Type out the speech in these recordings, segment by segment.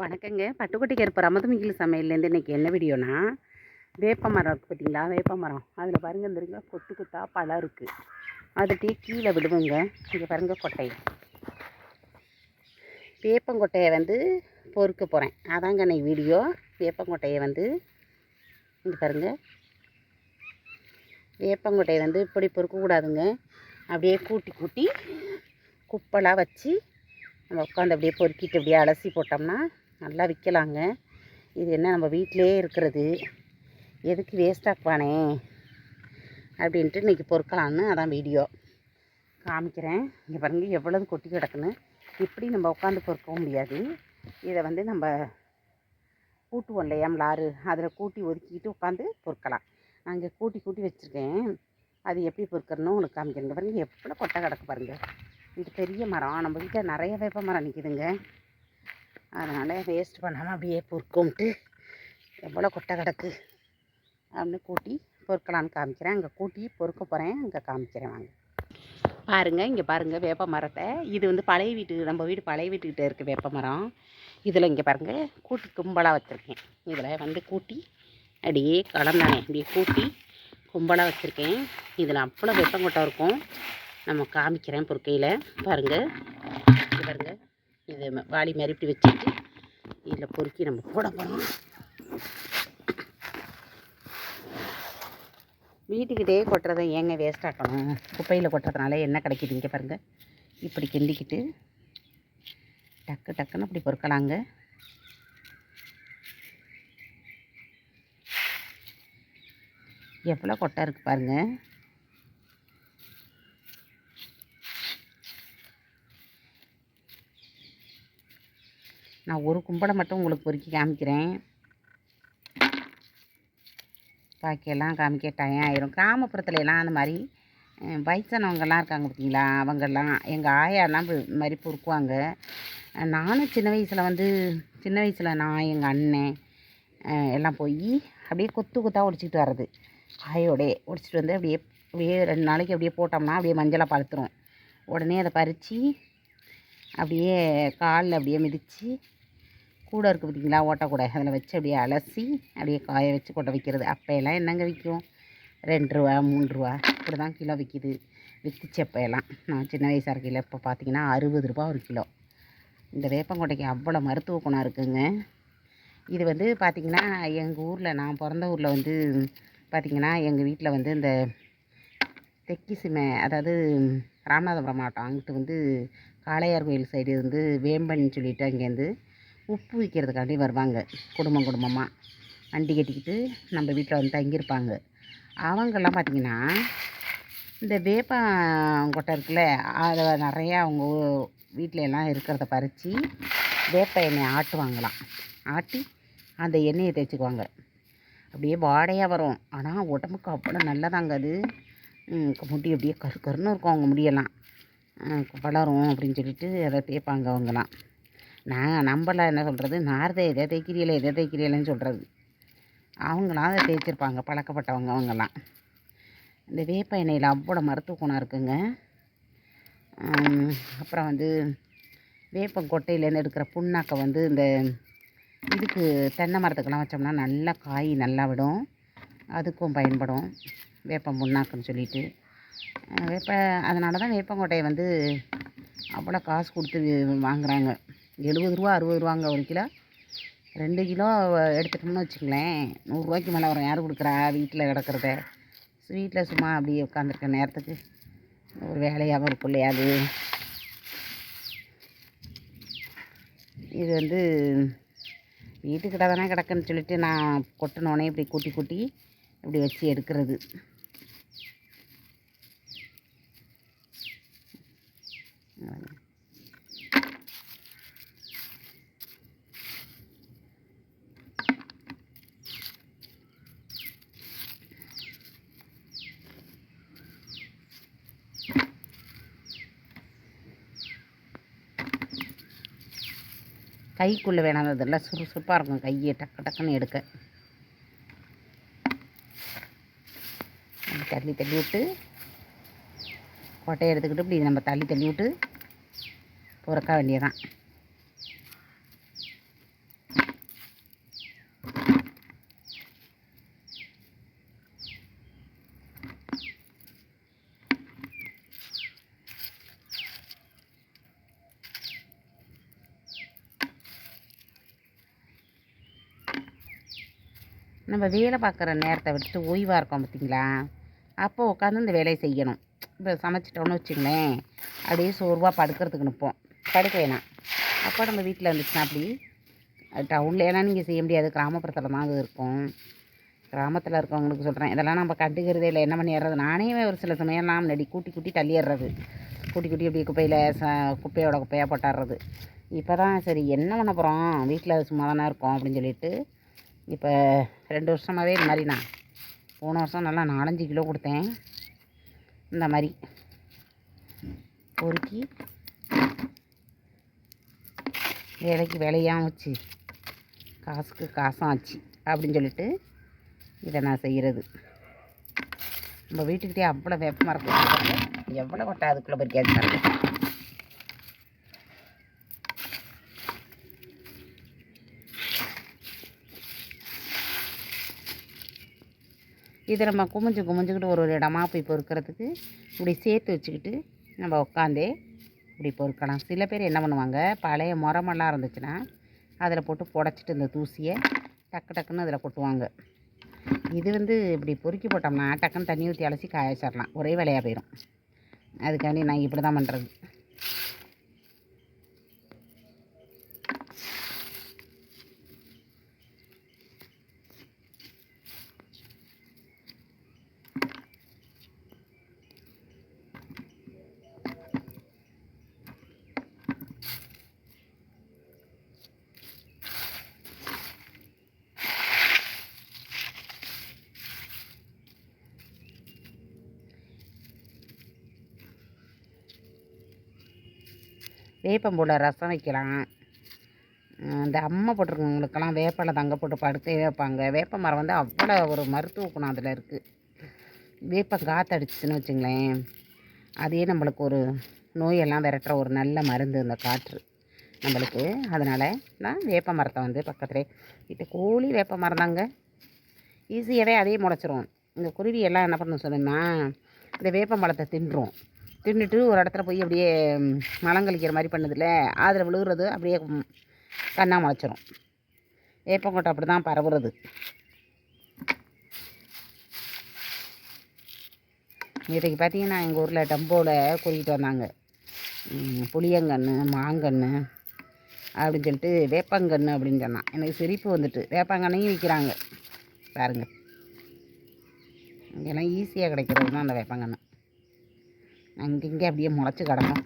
வணக்கங்க. பட்டுக்கோட்டை கருப்பு ரமதமிகில் சமையல்லேருந்து இன்றைக்கி என்ன வீடியோனா, வேப்ப மரம் இருக்குது பார்த்தீங்களா? வேப்ப மரம் அதில் பாருங்கள், இந்த கொத்து கொத்தா பழம் இருக்குது. அது கீழே விடுவோங்க. இங்கே பாருங்கள் கொட்டை. வேப்பங்கொட்டையை வந்து பொறுக்க போகிறேன். அதாங்க இன்றைக்கி வீடியோ. வேப்பங்கொட்டையை வந்து இங்கே பாருங்கள். வேப்பங்கொட்டையை வந்து இப்படி பொறுக்கக்கூடாதுங்க. அப்படியே கூட்டி கூட்டி குப்பலாக வச்சு நம்ம உட்காந்து அப்படியே பொறுக்கிட்டு அப்படியே அலசி போட்டோம்னா நல்லா விற்கலாங்க. இது என்ன நம்ம வீட்டிலே இருக்கிறது, எதுக்கு வேஸ்ட் ஆக்குவானே அப்படின்ட்டு இன்றைக்கி பொறுக்கலான்னு அதான் வீடியோ காமிக்கிறேன். இங்கே பாருங்கள் எவ்வளவு கொட்டி கிடக்குன்னு. இப்படி நம்ம உட்காந்து பொறுக்கவும் முடியாது. இதை வந்து நம்ம கூட்டுவோம் இல்லையா லாறு, அதில் கூட்டி ஒதுக்கிட்டு உட்காந்து பொறுக்கலாம். நான் இங்கே கூட்டி கூட்டி வச்சுருக்கேன். அது எப்படி பொறுக்கிறன்னு உங்களுக்கு காமிக்கிறேங்க. பாருங்கள் எவ்வளோ கொட்டை கிடக்கு பாருங்கள். இது பெரிய மரம். நம்ம வீட்டில் நிறைய வேப்ப மரம் நிற்கிதுங்க. அதனால் வேஸ்ட் பண்ணாமல் அப்படியே பொறுக்கும்ட்டு எவ்வளோ கொட்டை கிடக்கு அப்படின்னு கூட்டி பொறுக்கலான்னு காமிக்கிறேன். அங்கே கூட்டி பொறுக்க போகிறேன், அங்கே காமிக்கிறேன் வாங்க. பாருங்கள், இங்கே பாருங்கள் வேப்ப மரத்தை. இது வந்து பழைய வீட்டு, நம்ம வீடு பழைய வீட்டுக்கிட்ட இருக்குது வேப்ப மரம். இதில் இங்கே பாருங்கள் கூட்டி கும்பலாக வச்சுருக்கேன். இதில் வந்து கூட்டி அப்படியே கலந்தானே அப்படியே கூட்டி கும்பலாக வச்சுருக்கேன். இதில் அவ்வளோ வேப்பங்கொட்டை இருக்கும். நம்ம காமிக்கிறேன் பொறுக்கையில். பாருங்கள், இது பாருங்கள், இது வாளி மாதிரி இப்படி வச்சுட்டு இதில் பொறுக்கி நம்ம போட போகிறோம். வீட்டுக்கிட்டே கொட்டுறதை ஏங்க வேஸ்ட் ஆக்கணும்? குப்பையில் கொட்டுறதுனால என்ன கிடைக்கிது? இங்கே பாருங்கள், இப்படி கிண்டிக்கிட்டு டக்கு டக்குன்னு அப்படி பொறுக்கலாங்க. எவ்வளோ கொட்டை இருக்குது பாருங்கள். நான் ஒரு கும்பலை மட்டும் உங்களுக்கு பொறுக்கி காமிக்கிறேன். பாக்கியெல்லாம் காமிக்க டைம் ஆயிரும். கிராமப்புறத்துலலாம் அந்த மாதிரி வயசானவங்கெல்லாம் இருக்காங்க பார்த்தீங்களா, அவங்கெல்லாம் எங்கள் ஆயாலாம் இது மாதிரி பொறுக்குவாங்க. நானும் சின்ன வயசில் நான் எங்கள் அண்ணன் எல்லாம் போய் அப்படியே கொத்து கொத்தாக ஒடிச்சிக்கிட்டு வர்றது. ஆயோடே ஒடிச்சிட்டு வந்து அப்படியே அப்படியே 2 நாளைக்கு அப்படியே போட்டோம்னா அப்படியே மஞ்சளாக பழுத்துரும். உடனே அதை பறித்து அப்படியே காலில் அப்படியே மிதித்து கூடை இருக்குது பார்த்தீங்களா, ஓட்டக்கூடை, அதில் வச்சு அப்படியே அலசி அப்படியே காய வச்சு கொட்டை வைக்கிறது. அப்போயெல்லாம் என்னங்க விற்கும்? 2 ரூபா 3 ரூபா இப்படி தான் கிலோ விற்கிது. விற்றுச்சு அப்போயெல்லாம். நான் சின்ன வயசாக இருக்கையில். இப்போ பார்த்திங்கன்னா 60 ரூபா ஒரு கிலோ. இந்த வேப்பங்கொட்டைக்கு அவ்வளோ மருத்துவ குணம் இருக்குதுங்க. இது வந்து பார்த்திங்கன்னா எங்கள் ஊரில், நான் பிறந்த ஊரில் வந்து பார்த்திங்கன்னா எங்கள் வீட்டில் வந்து இந்த தெக்கி சிமை, அதாவது ராமநாதபுரம் மாவட்டம், அங்கிட்டு வந்து காளையார் கோயில் சைடு வந்து வேம்பன்னு சொல்லிவிட்டு அங்கேருந்து உப்பு விற்கிறதுக்காண்டி வருவாங்க. குடும்பமாக வண்டி கட்டிக்கிட்டு நம்ம வீட்டில் வந்து தங்கியிருப்பாங்க. அவங்கெல்லாம் பார்த்திங்கன்னா இந்த வேப்பங்கொட்டை இருக்குல்ல, அதை நிறையா அவங்க வீட்டில் எல்லாம் இருக்கிறத பறித்து வேப்ப எண்ணெய் ஆட்டுவாங்களாம். ஆட்டி அந்த எண்ணெயை தேய்ச்சிக்குவாங்க. அப்படியே வாடையாக வரும். ஆனால் உடம்புக்கு அவ்வளோ நல்லதாங்க அது. முடி அப்படியே கருன்னு இருக்கும் அவங்க முடியெல்லாம், வளரும் அப்படின்னு சொல்லிட்டு அதை தேய்ப்பாங்க அவங்களாம். நம்மளாம் என்ன சொல்கிறது, நார்தை எதை தேய்க்கிறீங்களேன்னு சொல்கிறது. அவங்களாம் அதை தேய்ச்சிருப்பாங்க, பழக்கப்பட்டவங்க அவங்கெல்லாம். இந்த வேப்ப எண்ணெயில் அவ்வளோ மருத்துவ குணம் இருக்குங்க. அப்புறம் வந்து வேப்பங்கொட்டையிலேருந்து எடுக்கிற புண்ணாக்கை வந்து இந்த இதுக்கு தென்னை மரத்துக்கெல்லாம் வச்சோம்னா நல்லா காய் நல்லா விடும். அதுக்கும் பயன்படும் வேப்பம் புண்ணாக்குன்னு சொல்லிட்டு. அதனால தான் வேப்பங்கொட்டையை வந்து அவ்வளோ காசு கொடுத்து வாங்குகிறாங்க. 70 ரூபா 60 ரூபாங்க ஒரு கிலோ. 2 கிலோ எடுத்துட்டோம்னு வச்சுங்களேன், 100 ரூபாய்க்கு மேலே வரும். யார் கொடுக்குறா? வீட்டில் கிடக்கிறத. வீட்டில் சும்மா அப்படியே உட்காந்துருக்க நேரத்துக்கு ஒரு வேலையாகவும் இருக்கும் இல்லையா அது. இது வந்து வீட்டுக்கிட்ட தானே கிடக்குன்னு சொல்லிட்டு நான் கொட்டினோடனே இப்படி கூட்டி கூட்டி இப்படி வச்சு எடுக்கிறது. கைக்குள்ளே வேணாததெல்லாம் சுறுசுறுப்பாக இருக்கும். கையை டக்கு டக்குன்னு எடுக்க தள்ளி தள்ளி விட்டு கொட்டையை எடுத்துக்கிட்டு இப்படி நம்ம தள்ளி விட்டு பொறுக்க வேண்டியதான். நம்ம வேலை பார்க்குற நேரத்தை விட்டுட்டு ஓய்வாக இருக்கோம் பார்த்திங்களா, அப்போ உட்காந்து இந்த வேலையை செய்யணும். இப்போ சமைச்சிட்டோன்னு வச்சுங்களேன், அப்படியே சோர்வாக படுக்கிறதுக்கு நிற்போம். படுக்க வேணாம். அப்போ நம்ம வீட்டில் இருந்துச்சுன்னா அப்படி டவுனில் ஏன்னா நீங்கள் செய்ய முடியாது, கிராமப்புறத்தில் தான் அது இருக்கும். கிராமத்தில் இருக்கவங்களுக்கு சொல்கிறேன், இதெல்லாம் நம்ம கண்டுக்கிறதே இல்லை. என்ன பண்ணிடுறது, நானே ஒரு சில சமயம்லாம் முன்னாடி கூட்டி தள்ளிடுறது, கூட்டி அப்படியே குப்பையில் குப்பையோட குப்பையாக போட்டாடுறது. இப்போ தான் சரி என்ன பண்ண போகிறோம், வீட்டில் சும்மா தானே இருக்கோம் அப்படின்னு சொல்லிட்டு இப்போ 2 வருஷமாகவே இந்த மாதிரி நான் போன வருஷம் நல்லா 4-5 கிலோ கொடுத்தேன். இந்த மாதிரி பொறுக்கி வேலைக்கு வேலையாகவும் வச்சு காசுக்கு காசும் ஆச்சு அப்படின்னு சொல்லிட்டு இதை நான் செய்கிறது. நம்ம வீட்டுக்கிட்டே அவ்வளோ வேப்ப மரம் எவ்வளோ கொட்டை அதுக்குள்ளே பறிக்காது பாருங்க. இதை நம்ம குமிஞ்சுக்கிட்டு ஒரு இடமா போய் பொறுக்கிறதுக்கு இப்படி சேர்த்து வச்சுக்கிட்டு நம்ம உட்காந்தே இப்படி பொறுக்கலாம். சில பேர் என்ன பண்ணுவாங்க, பழைய மரமெல்லாம் இருந்துச்சுன்னா அதில் போட்டு புடச்சிட்டு இந்த தூசியை டக்குன்னு அதில் கொட்டுவாங்க. இது இப்படி பொறுக்கி போட்டோம்னா டக்குன்னு தண்ணி ஊற்றி அலசி காய வச்சிடலாம், ஒரே வேலையாக போயிடும். அதுக்காண்டி நான் இப்படி தான் பண்ணுறது. வேப்பம்பூவில் ரசம் வைக்கலாம். இந்த அம்மை போட்டிருக்கவங்களுக்கெல்லாம் வேப்பலை தங்க போட்டு படுக்கவே வைப்பாங்க. வேப்ப மரம் அவ்வளோ ஒரு மருத்துவ குணம் அதில் இருக்குது. வேப்பம் காற்றடிச்சின்னு வச்சுங்களேன், அதே நம்மளுக்கு ஒரு நோயெல்லாம் விரட்டுற ஒரு நல்ல மருந்து இந்த காற்று நம்மளுக்கு. அதனால் நான் வேப்ப மரத்தை பக்கத்துலேயே இப்போ கோழி வேப்ப மரம் தாங்க, ஈஸியாகவே அதே முளைச்சிரும். இந்த குருவி எல்லாம் என்ன பண்ணணும் சொன்னோம்னா, இந்த வேப்ப மரத்தை தின்னுட்டு ஒரு இடத்துல போய் அப்படியே மலங்கழிக்கிற மாதிரி பண்ணுதில்ல, அதில் விழுகிறது அப்படியே கண்ணா முளைச்சிரும். வேப்பங்கொட்டை அப்படி தான் பரவுறது. இன்றைக்கி பார்த்திங்கன்னா எங்கள் ஊரில் டம்போவில் கூட்டிகிட்டு வந்தாங்க புளியங்கன்று மாங்கன்று அப்படின்னு சொல்லிட்டு வேப்பங்கன்று அப்படின்னு சொன்னான். எனக்கு சிரிப்பு வந்துட்டு. வேப்பங்கன்னையும் விற்கிறாங்க பாருங்கள். இங்கெல்லாம் ஈஸியாக கிடைக்கிறது தான் அந்த வேப்பங்கன்று. அங்கங்கே அப்படியே முளைச்சி கிடக்கும்.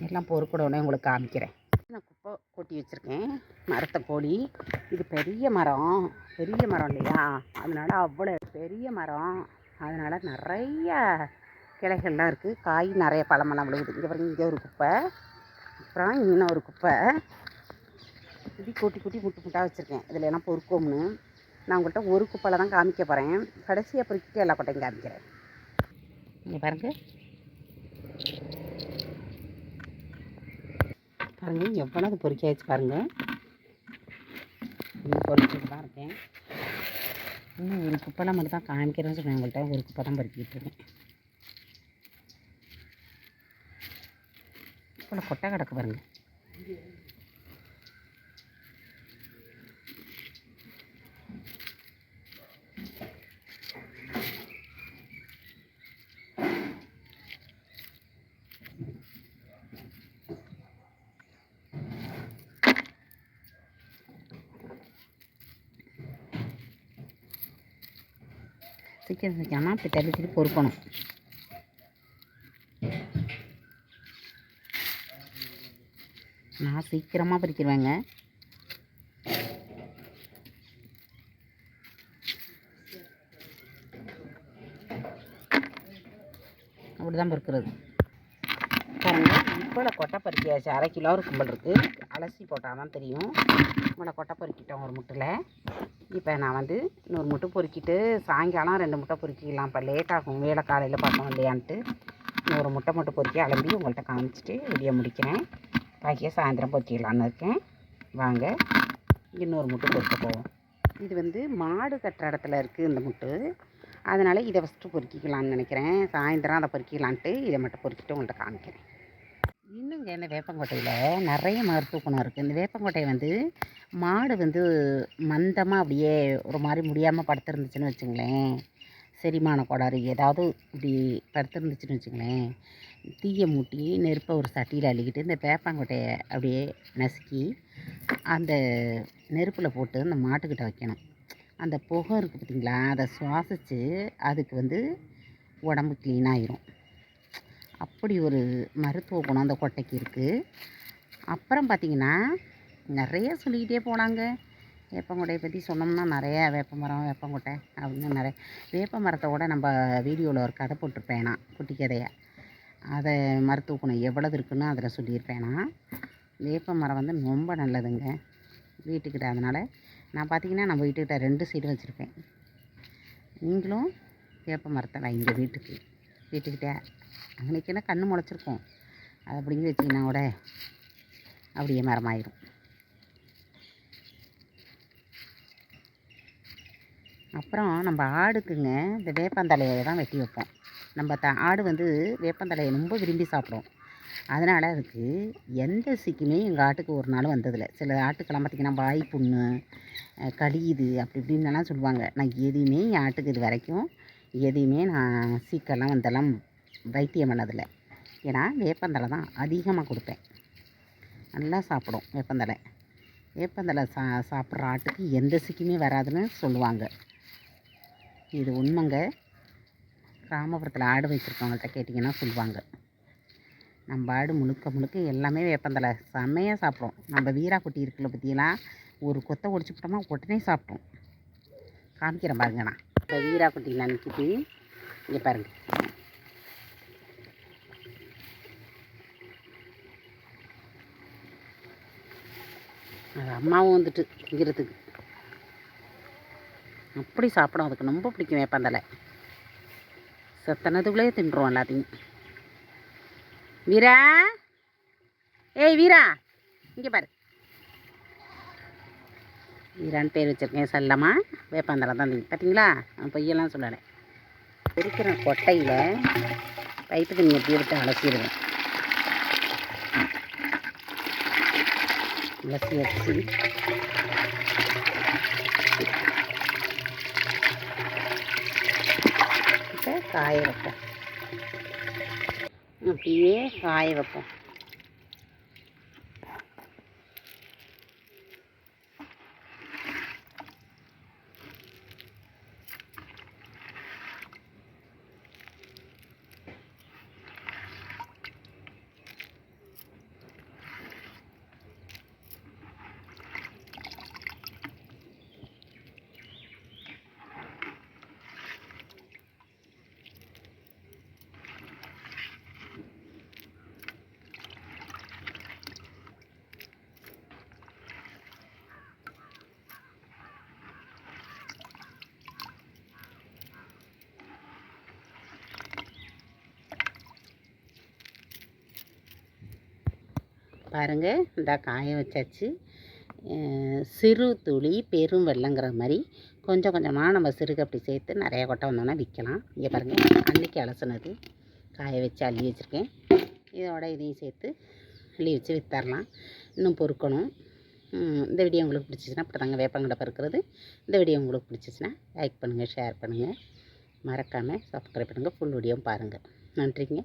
எல்லாம் பொறுக்கூட உடனே உங்களுக்கு காமிக்கிறேன். நான் குப்பை கொட்டி வச்சுருக்கேன் மரத்தை கோழி. இது பெரிய மரம் இல்லையா, அதனால் அவ்வளோ பெரிய மரம், அதனால் நிறைய கிளைகள்லாம் இருக்குது. காய் நிறைய பழமெல்லாம் விழுகுது. இங்கே பாருங்க, இங்கே ஒரு குப்பை, அப்புறம் இன்னொரு குப்பை. இப்படி கூட்டி முட்டாக வச்சுருக்கேன். இதில் எல்லாம் பொறுக்கோம்னு நான் உங்கள்கிட்ட ஒரு குப்பையில் தான் காமிக்க போகிறேன். கடைசியாக பொறுக்கிட்டு எல்லா கொட்டையும் காமிக்கிறேன். இங்கே பாருங்கள் எவ்வளோ பொறுக்கி ஆயிடுச்சு பாருங்கள். இன்னும் பொறுக்கிட்டு தான் இருக்கேன். இன்னும் ஒரு குப்பைலாம் மட்டும் தான் காமிக்கிறேன்னு சொன்னேன் உங்கள்கிட்ட. ஒரு குப்பை தான் பொறுக்கிட்டு இருக்கேன். இவ்வளோ கொட்டை கிடக்கு பாருங்கள். சீக்கிரமாக இப்போ தள்ளி பொறுக்கணும். நான் சீக்கிரமாக பறிக்கிடுவேங்க. அப்படி தான் பொறுக்கிறது பாருங்கள். இவ்வளோ கொட்டை பறிக்காச்சு. 1/2 கிலோ ஒரு கும்பல் இருக்குது. அலசி போட்டால் தான் தெரியும். இவ்வளோ கொட்டை பொறுக்கிட்டோம் ஒரு முட்டில். இப்போ நான் இன்னொரு முட்டை பொறுக்கிட்டு சாயங்காலம் 2 முட்டை பொறுக்கிக்கலாம். இப்போ லேட் ஆகும், வேலை காலையில் பார்க்கணும் இல்லையான்ட்டு இன்னொரு முட்டை மட்டும் பொறுக்கி அலம்பி உங்கள்கிட்ட காமிச்சிட்டு வெளியே முடிக்கிறேன். பாக்கியாக சாயந்தரம் பொறுக்கிக்கலான்னு இருக்கேன். வாங்க இன்னொரு முட்டை பொறுக்க போவோம். இது மாடு கட்டுற இடத்துல இருக்குது இந்த முட்டு, அதனால் இதை ஃபஸ்ட்டு பொறுக்கிக்கலான்னு நினைக்கிறேன். சாயந்தரம் அதை பொறுக்கிக்கலான்ட்டு இதை மட்டும் பொறுக்கிட்டு உங்கள்கிட்ட காமிக்கிறேன். இன்னுங்க இந்த வேப்பங்கொட்டையில் நிறைய மருத்துவ குணம் இருக்குது. இந்த வேப்பங்கொட்டையை வந்து மாடு வந்து மந்தமாக அப்படியே ஒரு மாதிரி முடியாமல் படுத்துருந்துச்சுன்னு வச்சுங்களேன், செரிமான கோளாறு ஏதாவது இப்படி படுத்துருந்துச்சுன்னு வச்சுங்களேன், தீயை மூட்டி நெருப்பை ஒரு சட்டியில் அள்ளிக்கிட்டு இந்த வேப்பங்கொட்டையை அப்படியே நசுக்கி அந்த நெருப்பில் போட்டு அந்த மாட்டுக்கிட்ட வைக்கணும். அந்த புகை இருக்குது பார்த்திங்களா, அதை சுவாசித்து அதுக்கு வந்து உடம்பு க்ளீனாகிரும். அப்படி ஒரு மருத்துவ குணம் அந்த கொட்டைக்கு இருக்குது. அப்புறம் பார்த்திங்கன்னா நிறைய சொல்லிக்கிட்டே போனாங்க. வேப்பங்கொட்டையை பற்றி சொன்னோம்னா நிறையா வேப்ப மரம் வேப்பங்கொட்டை அப்படின்னு நிறைய வேப்ப மரத்தோட நம்ம வீடியோவில் ஒரு கதை போட்டிருப்பேனா, குட்டி கதையை. அதை மருத்துவ குணம் எவ்வளவு இருக்குன்னு அதில் சொல்லியிருப்பேனா. வேப்ப மரம் வந்து ரொம்ப நல்லதுங்க வீட்டுக்கிட்ட. அதனால் நான் பார்த்திங்கன்னா நம்ம வீட்டுக்கிட்ட 2 சைடு வச்சுருப்பேன். நீங்களும் வேப்ப மரத்தை வைங்க வீட்டுக்கிட்டே. அன்றைக்கினா கன்று முளைச்சிருக்கும், அதை பிடிங்கி வச்சிங்கன்னா கூட அப்படியே மரமாயிரும். அப்புறம் நம்ம ஆடுக்குங்க இந்த வேப்பந்தலையை தான் வெட்டி வைப்போம். நம்ம ஆடு வந்து வேப்பந்தலையை ரொம்ப விரும்பி சாப்பிடும். அதனால் அதுக்கு எந்த சிக்குமே எங்கள் ஆட்டுக்கு ஒரு நாள் வந்ததில்லை. சில ஆட்டுக்கெல்லாம் பார்த்திங்கன்னா வாய் புண்ணு, கழியுது அப்படி இப்படின்னெல்லாம் சொல்லுவாங்க. நான் எதையுமே என் ஆட்டுக்கு இது வரைக்கும் எதையுமே நான் சீக்கெல்லாம் வந்தெல்லாம் வைத்தியம் பண்ணதில்லை. ஏன்னா வேப்பந்தலை தான் அதிகமாக கொடுப்பேன். நல்லா சாப்பிடும் வேப்பந்தலை. வேப்பந்தலை சாப்பிட்ற ஆட்டுக்கு எந்த சிக்குமே வராதுன்னு சொல்லுவாங்க. இது உண்மைங்க. கிராமப்புறத்தில் ஆடு வச்சுருக்கவங்கள்ட்ட கேட்டிங்கன்னா சொல்லுவாங்க. நம்ம ஆடு முழுக்க எல்லாமே வேப்பந்தலை செம்மையாக சாப்பிடும். நம்ம வீராக்குட்டி இருக்குல்ல பற்றியெல்லாம் ஒரு கொத்தை ஒடிச்சுக்கிட்டோமா உடனே சாப்பிட்டோம். காமிக்கிறேன் பாருங்க. நான் இப்போ வீராக்குட்டிலாம் நிற்கிது, இங்கே பாருங்கள். அது அம்மாவும் வந்துட்டு திங்கிறதுக்கு அப்படி சாப்பிடும். அதுக்கு ரொம்ப பிடிக்கும் வேப்பந்தலை. சத்தனதுக்குள்ளேயே தின்றுவோம் எல்லாத்தையும். வீரா, ஏய் வீரா, இங்கே பாரு. வீரான்னு பேர் வச்சுருக்கேன். செல்லம்மா வேப்பந்தலை தான் பார்த்தீங்களா, பொய்யெல்லாம் சொல்லலை. இருக்கிற கொட்டையில் பைப்பு தண்ணி எப்படி எடுத்து அலசிடுவேன். அலசி வச்சு காய வைப்போம். அப்படியே காய வைப்போம். பாருங்கள், இந்த காய வச்சாச்சு. சிறு துளி பெரும் வெள்ளங்கிற மாதிரி கொஞ்சம் கொஞ்சமாக நம்ம சிறுகு அப்படி சேர்த்து நிறையா கொட்டை வந்தோன்னா விற்கலாம். இங்கே பாருங்கள், அன்றைக்கி அலசினது காய வச்சு அள்ளி வச்சுருக்கேன். இதோட இதையும் சேர்த்து அள்ளி வச்சு விற்றரலாம். இன்னும் பொறுக்கணும். இந்த வீடியோ உங்களுக்கு பிடிச்சிச்சின்னா அப்படி தாங்க வேப்பங்கொட்டை பறுக்கிறது. இந்த வீடியோ உங்களுக்கு பிடிச்சிச்சின்னா லைக் பண்ணுங்கள், ஷேர் பண்ணுங்கள், மறக்காமல் சப்ஸ்கிரைப் பண்ணுங்கள். ஃபுல் வீடியோ பாருங்கள். நன்றிங்க.